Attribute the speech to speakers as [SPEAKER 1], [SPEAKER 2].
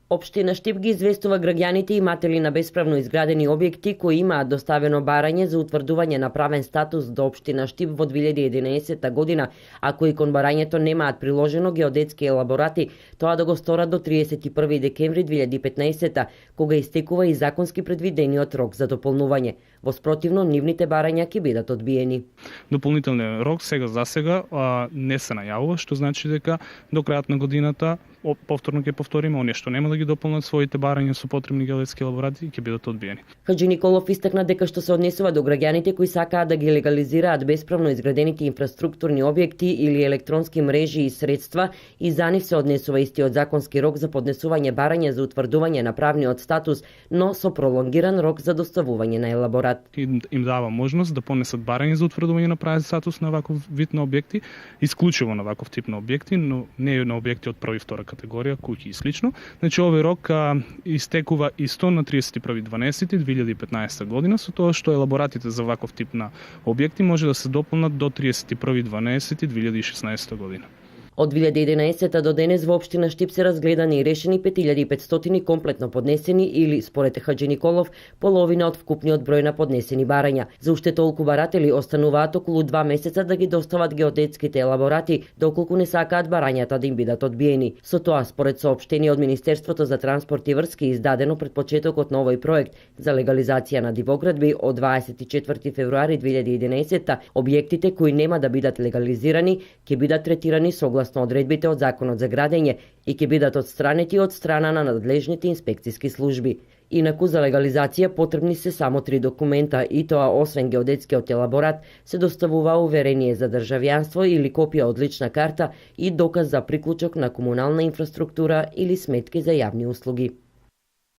[SPEAKER 1] Општина Штип ги известува граѓаните иматели на бесправно изградени објекти кои имаат доставено барање за утврдување на правен статус до Општина Штип во 2011 година, а кои кон барањето немаат приложено геодетски елаборати, тоа да го сторат до 31 декември 2015, кога истекува и законски предвидениот рок за дополнување. Во спротивно, нивните барања ќе бидат одбиени.
[SPEAKER 2] Дополнителниот рок за сега не се најавува, што значи дека до крајот на годината повторно ќе повториме, оние што нема да ги дополнат своите барања со потребни геодетски елаборати ќе бидат одбиени.
[SPEAKER 1] Хаџи Николов истакна дека што се однесува до граѓаните кои сакаат да ги легализираат бесправно изградените инфраструктурни објекти или електронски мрежи и средства, и за нив се однесува истиот законски рок за поднесување барања за утврдување на правниот статус, но со пролонгиран рок за доставување на елаборат.
[SPEAKER 2] Им дава можност да поднесат барање за утврдување на правен статус на ваков вид на објекти, исклучиво на ваков тип на објекти, но не на објекти од прва и втора категорија, куќи и слично. Значи овој рок истекува исто на 31.12.2015 година, со тоа што елаборатите за ваков тип на објекти може да се дополнат до 31.12.2016 година.
[SPEAKER 1] Од 2011 до денес во Општина Штип се разгледани и решени 5500 комплетно поднесени или, според Хаџи Николов, половина од вкупниот број на поднесени барања. За уште толку баратели остануваат околу 2 месеца да ги достават геодетските елаборати, доколку не сакаат барањата да им бидат одбиени. Со тоа, според соопштение од Министерството за транспорт и врски издадено пред почетокот на овој проект за легализација на дивоградби од 24 февруари 2011, објектите кои нема да бидат легализирани ќе бидат третирани согласно одредбите од Законот за градење и ќе бидат отстранети од страна на надлежните инспекциски служби. Инаку за легализација потребни се само 3 документа, и тоа освен геодетскиот елаборат се доставува уверение за државјанство или копија од лична карта и доказ за приклучок на комунална инфраструктура или сметки за јавни услуги.